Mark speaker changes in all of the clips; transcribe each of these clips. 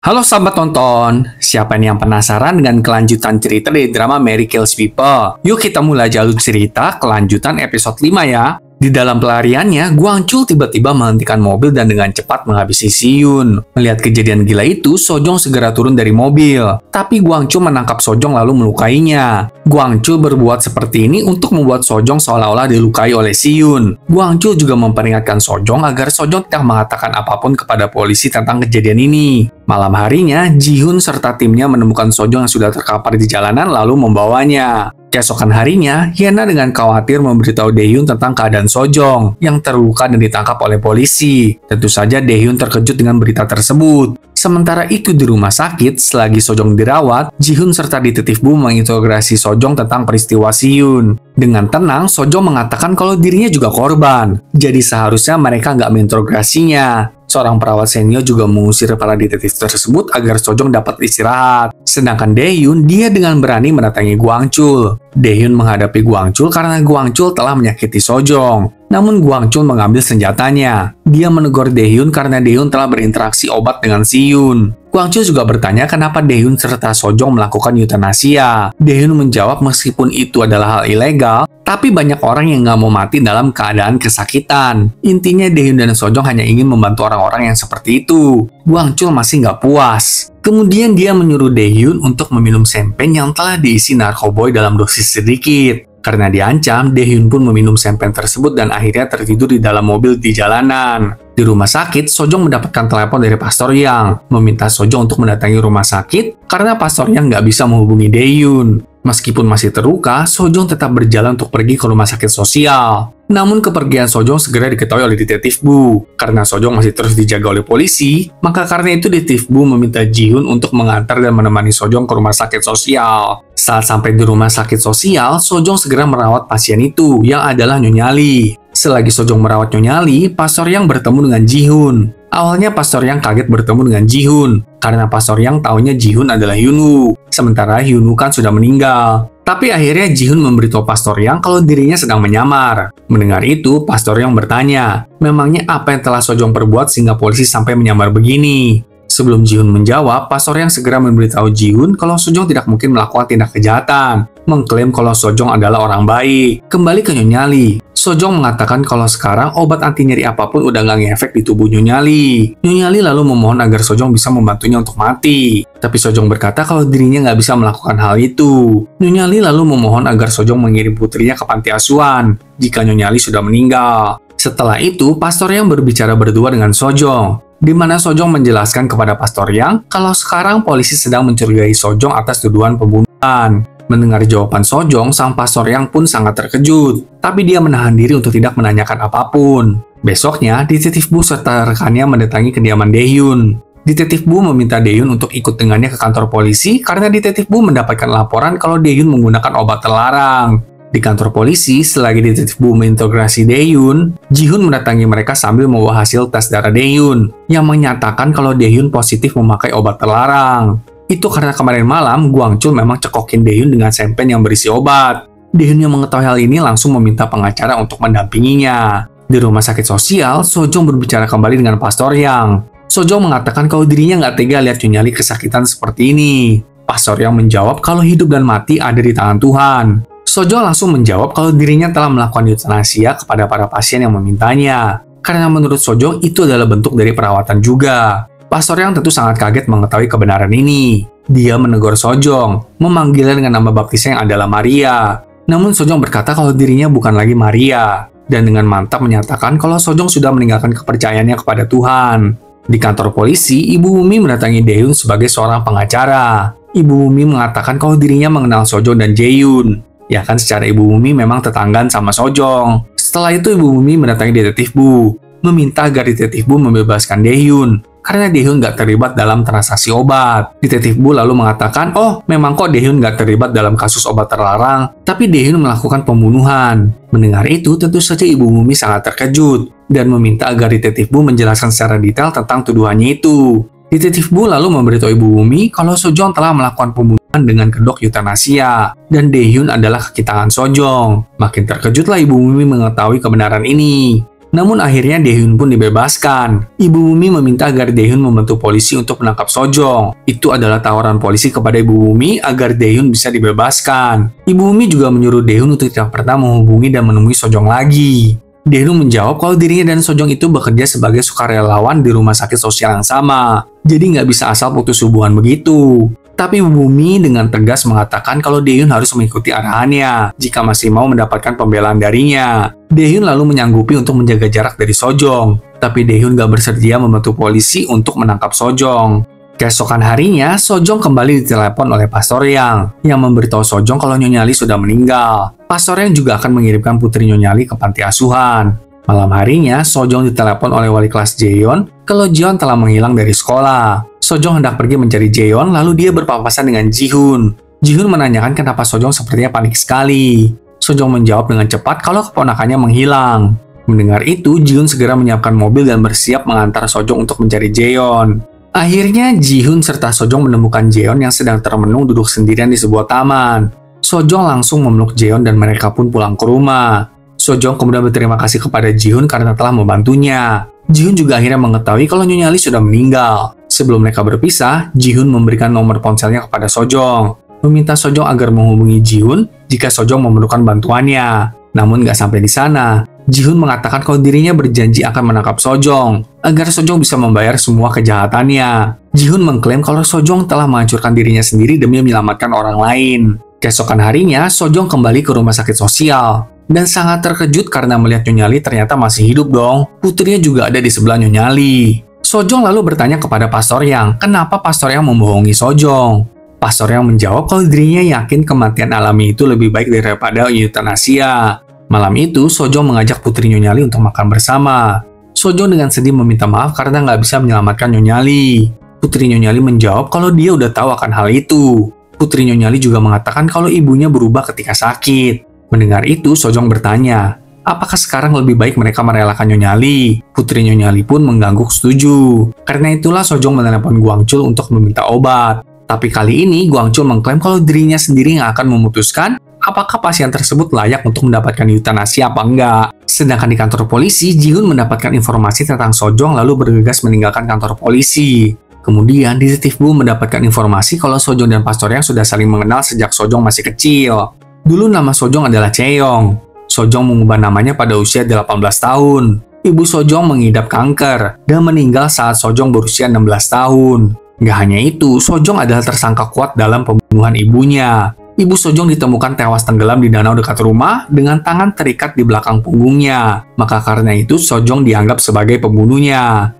Speaker 1: Halo sahabat tonton, siapa nih yang penasaran dengan kelanjutan cerita dari drama Mary Kills People? Yuk kita mulai jalur cerita kelanjutan episode 5 ya. Di dalam pelariannya, Gwang Chul tiba-tiba menghentikan mobil dan dengan cepat menghabisi Si Yun. Melihat kejadian gila itu, Sojong segera turun dari mobil. Tapi Gwang Chul menangkap Sojong lalu melukainya. Gwang Chul berbuat seperti ini untuk membuat Sojong seolah-olah dilukai oleh Si Yun. Gwang Chul juga memperingatkan Sojong agar Sojong tidak mengatakan apapun kepada polisi tentang kejadian ini. Malam harinya, Ji-Hun serta timnya menemukan Sojong yang sudah terkapar di jalanan lalu membawanya. Keesokan harinya, Hyena dengan khawatir memberitahu Dae-hyun tentang keadaan Sojong yang terluka dan ditangkap oleh polisi. Tentu saja Dae-hyun terkejut dengan berita tersebut. Sementara itu di rumah sakit, selagi Sojong dirawat, Ji-hun serta detektif Bu menginterogasi Sojong tentang peristiwa Si Yun. Dengan tenang, Sojong mengatakan kalau dirinya juga korban. Jadi seharusnya mereka nggak menginterogasinya. Seorang perawat senior juga mengusir para detektif tersebut agar Sojong dapat istirahat. Sedangkan Dae-hyun, dia dengan berani mendatangi Gwang Chul. Dae-hyun menghadapi Gwang Chul karena Gwang Chul telah menyakiti Sojong. Namun Gwang Chul mengambil senjatanya. Dia menegur Dae-hyun karena Dae-hyun telah berinteraksi obat dengan Si Yun. Gwang Chul juga bertanya kenapa Dae-hyun serta Sojong melakukan eutanasia. Dae-hyun menjawab meskipun itu adalah hal ilegal, tapi banyak orang yang nggak mau mati dalam keadaan kesakitan. Intinya Dae-hyun dan Sojong hanya ingin membantu orang-orang yang seperti itu. Gwang Chul masih nggak puas. Kemudian dia menyuruh Dae-hyun untuk meminum sempen yang telah diisi narkoboy dalam dosis sedikit. Karena diancam, Dae-hyun pun meminum sempen tersebut dan akhirnya tertidur di dalam mobil di jalanan. Di rumah sakit, Sojong mendapatkan telepon dari Pastor Yang, meminta Sojong untuk mendatangi rumah sakit karena Pastor Yang nggak bisa menghubungi Dae-hyun. Meskipun masih terluka, Sojong tetap berjalan untuk pergi ke rumah sakit sosial. Namun kepergian Sojong segera diketahui oleh detektif Bu. Karena Sojong masih terus dijaga oleh polisi, maka karena itu detektif Bu meminta Ji-hun untuk mengantar dan menemani Sojong ke rumah sakit sosial. Saat sampai di rumah sakit sosial, Sojong segera merawat pasien itu, yang adalah Nyonya Lee. Selagi Sojong merawat Nyonya Lee, Pastor Yang bertemu dengan Ji-hun. Awalnya Pastor Yang kaget bertemu dengan Ji-hun, karena Pastor Yang taunya Ji-hun adalah Hyun-woo, sementara Hyun-woo kan sudah meninggal. Tapi akhirnya Ji-hun memberitahu Pastor Yang kalau dirinya sedang menyamar. Mendengar itu, Pastor Yang bertanya, memangnya apa yang telah Sojong perbuat sehingga polisi sampai menyamar begini? Sebelum Ji-hun menjawab, Pastor Yang segera memberitahu Ji-hun kalau Sojong tidak mungkin melakukan tindak kejahatan, mengklaim kalau Sojong adalah orang baik. Kembali ke Nyonya Lee. Sojong mengatakan kalau sekarang obat anti nyeri apapun udah nggak ngefek di tubuh Nyonya Lee. Nyonya Lee lalu memohon agar Sojong bisa membantunya untuk mati. Tapi Sojong berkata kalau dirinya nggak bisa melakukan hal itu. Nyonya Lee lalu memohon agar Sojong mengirim putrinya ke panti asuhan jika Nyonya Lee sudah meninggal. Setelah itu, Pastor Yang berbicara berdua dengan Sojong, di mana Sojong menjelaskan kepada Pastor Yang kalau sekarang polisi sedang mencurigai Sojong atas tuduhan pembunuhan. Mendengar jawaban Sojong, sang Pastor Yang pun sangat terkejut, tapi dia menahan diri untuk tidak menanyakan apapun. Besoknya, detektif Bu serta rekannya mendatangi kediaman Dae-hyun. Detektif Bu meminta Dae-hyun untuk ikut dengannya ke kantor polisi karena detektif Bu mendapatkan laporan kalau Dae-hyun menggunakan obat terlarang. Di kantor polisi, selagi detektif Bu menginterogasi Dae-hyun, Ji-hun mendatangi mereka sambil membawa hasil tes darah Dae-hyun yang menyatakan kalau Dae-hyun positif memakai obat terlarang. Itu karena kemarin malam, Gwang Chul memang cekokin Dae-hyun dengan sempen yang berisi obat. Dae-hyun yang mengetahui hal ini langsung meminta pengacara untuk mendampinginya. Di rumah sakit sosial, Sojong berbicara kembali dengan Pastor Yang. Sojong mengatakan kalau dirinya nggak tega lihat Nyonya Lee kesakitan seperti ini. Pastor Yang menjawab kalau hidup dan mati ada di tangan Tuhan. Sojong langsung menjawab kalau dirinya telah melakukan eutanasia kepada para pasien yang memintanya. Karena menurut Sojong itu adalah bentuk dari perawatan juga. Pastor Yang tentu sangat kaget mengetahui kebenaran ini. Dia menegur Sojong, memanggilnya dengan nama baptisnya yang adalah Maria. Namun Sojong berkata kalau dirinya bukan lagi Maria, dan dengan mantap menyatakan kalau Sojong sudah meninggalkan kepercayaannya kepada Tuhan. Di kantor polisi, Ibu Wumi mendatangi Dae-hyun sebagai seorang pengacara. Ibu Wumi mengatakan kalau dirinya mengenal Sojong dan Jae-hyun. Ya kan secara Ibu Wumi memang tetanggaan sama Sojong. Setelah itu Ibu Wumi mendatangi detektif Bu, meminta agar detektif Bu membebaskan Dae-hyun karena Dae-hyun nggak terlibat dalam transaksi obat. Detektif Bu lalu mengatakan, oh memang kok Dae-hyun nggak terlibat dalam kasus obat terlarang, tapi Dae-hyun melakukan pembunuhan. Mendengar itu, tentu saja Ibu Wumi sangat terkejut dan meminta agar detektif Bu menjelaskan secara detail tentang tuduhannya itu. Detektif Bu lalu memberitahu Ibu Wumi kalau Sojong telah melakukan pembunuhan dengan kedok eutanasia dan Dae-hyun adalah kaki tangan Sojong. Makin terkejutlah Ibu Wumi mengetahui kebenaran ini. Namun akhirnya Daehyun pun dibebaskan. Ibu Bumi meminta agar Daehyun membantu polisi untuk menangkap Sojong. Itu adalah tawaran polisi kepada Ibu Bumi agar Daehyun bisa dibebaskan. Ibu Bumi juga menyuruh Daehyun untuk tidak pernah menghubungi dan menemui Sojong lagi. Daehyun menjawab kalau dirinya dan Sojong itu bekerja sebagai sukarelawan di rumah sakit sosial yang sama. Jadi nggak bisa asal putus hubungan begitu. Tapi Ibu Bumi dengan tegas mengatakan kalau Daehyun harus mengikuti arahannya jika masih mau mendapatkan pembelaan darinya. Daehyun lalu menyanggupi untuk menjaga jarak dari Sojong. Tapi Daehyun gak bersedia membantu polisi untuk menangkap Sojong. Keesokan harinya, Sojong kembali ditelepon oleh Pastor Yang memberitahu Sojong kalau Nyonya Lee sudah meninggal. Pastor Yang juga akan mengirimkan putri Nyonya Lee ke panti asuhan. Malam harinya, Sojong ditelepon oleh wali kelas Jaeyeon kalau Jeon telah menghilang dari sekolah. Sojong hendak pergi mencari Jaeyeon, lalu dia berpapasan dengan Jihoon. Jihoon menanyakan kenapa Sojong sepertinya panik sekali. Sojong menjawab dengan cepat kalau keponakannya menghilang. Mendengar itu, Jihoon segera menyiapkan mobil dan bersiap mengantar Sojong untuk mencari Jaeyeon. Akhirnya, Jihoon serta Sojong menemukan Jaeyeon yang sedang termenung duduk sendirian di sebuah taman. Sojong langsung memeluk Jaeyeon dan mereka pun pulang ke rumah. Sojong kemudian berterima kasih kepada Jihoon karena telah membantunya. Jihoon juga akhirnya mengetahui kalau Nyonya Lee sudah meninggal. Sebelum mereka berpisah, Jihoon memberikan nomor ponselnya kepada Sojong, meminta Sojong agar menghubungi Jihoon jika Sojong memerlukan bantuannya. Namun nggak sampai di sana, Jihoon mengatakan kalau dirinya berjanji akan menangkap Sojong, agar Sojong bisa membayar semua kejahatannya. Jihoon mengklaim kalau Sojong telah menghancurkan dirinya sendiri demi menyelamatkan orang lain. Keesokan harinya, Sojong kembali ke rumah sakit sosial. Dan sangat terkejut karena melihat Nyonya Lee ternyata masih hidup dong. Putrinya juga ada di sebelah Nyonya Lee. Sojong lalu bertanya kepada Pastor Yang, kenapa Pastor Yang membohongi Sojong? Pastor Yang menjawab kalau dirinya yakin kematian alami itu lebih baik daripada eutanasia. Malam itu, Sojong mengajak putri Nyonya Lee untuk makan bersama. Sojong dengan sedih meminta maaf karena nggak bisa menyelamatkan Nyonya Lee. Putri Nyonya Lee menjawab kalau dia udah tahu akan hal itu. Putri Nyonya Lee juga mengatakan kalau ibunya berubah ketika sakit. Mendengar itu, Sojong bertanya, apakah sekarang lebih baik mereka merelakan Nyonya Lee? Putri Nyonya Lee pun mengangguk setuju. Karena itulah Sojong menelepon Gwangchul untuk meminta obat. Tapi kali ini Gwangchul mengklaim kalau dirinya sendiri yang akan memutuskan apakah pasien tersebut layak untuk mendapatkan eutanasi apa enggak. Sedangkan di kantor polisi, Jihoon mendapatkan informasi tentang Sojong lalu bergegas meninggalkan kantor polisi. Kemudian, detektif Bu mendapatkan informasi kalau Sojong dan Pastor Yang sudah saling mengenal sejak Sojong masih kecil. Dulu nama Sojong adalah Chaeyoung. Sojong mengubah namanya pada usia 18 tahun. Ibu Sojong mengidap kanker dan meninggal saat Sojong berusia 16 tahun. Gak hanya itu, Sojong adalah tersangka kuat dalam pembunuhan ibunya. Ibu Sojong ditemukan tewas tenggelam di danau dekat rumah dengan tangan terikat di belakang punggungnya. Maka karena itu Sojong dianggap sebagai pembunuhnya.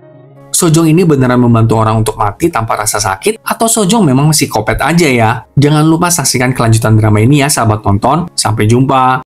Speaker 1: Sojong ini beneran membantu orang untuk mati tanpa rasa sakit atau Sojong memang masih kopet aja ya? Jangan lupa saksikan kelanjutan drama ini ya sahabat nonton. Sampai jumpa.